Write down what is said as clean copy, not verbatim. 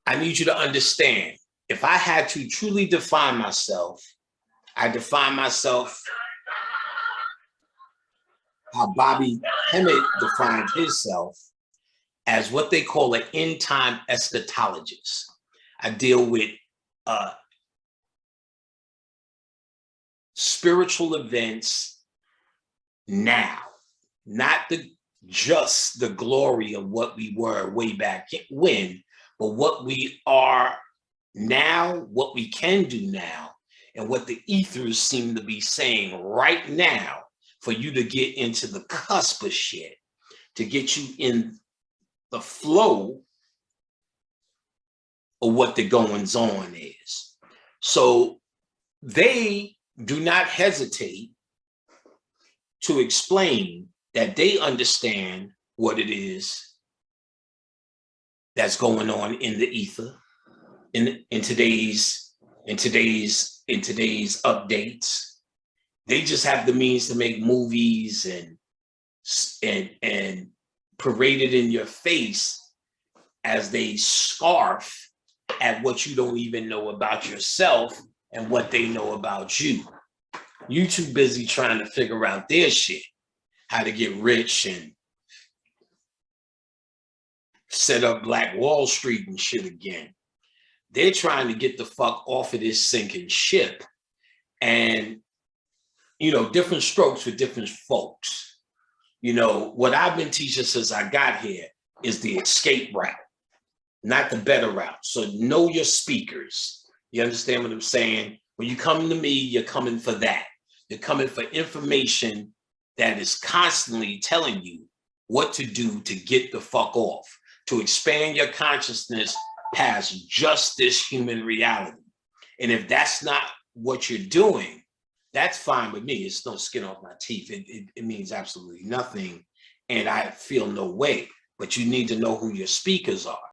I need you to understand, if I had to truly define myself, I define myself how Bobby Hemmett defined himself, as what they call an end time eschatologist. I deal with spiritual events now, not just the glory of what we were way back when, but what we are now, what we can do now, and what the ethers seem to be saying right now for you to get into the cusp of shit, to get you in the flow of what the goings on is. So they do not hesitate to explain that they understand what it is that's going on in the ether, in today's updates. They just have the means to make movies and parade it in your face as they scarf at what you don't even know about yourself and what they know about you. You too busy trying to figure out their shit, how to get rich and set up Black Wall Street and shit again. They're trying to get the fuck off of this sinking ship. And, you know, different strokes for different folks. You know, what I've been teaching since I got here is the escape route, not the better route. So know your speakers. You understand what I'm saying? When you come to me, you're coming for that. You're coming for information that is constantly telling you what to do to get the fuck off, to expand your consciousness past just this human reality. And if that's not what you're doing, that's fine with me. It's no skin off my teeth. It means absolutely nothing. And I feel no way. But you need to know who your speakers are.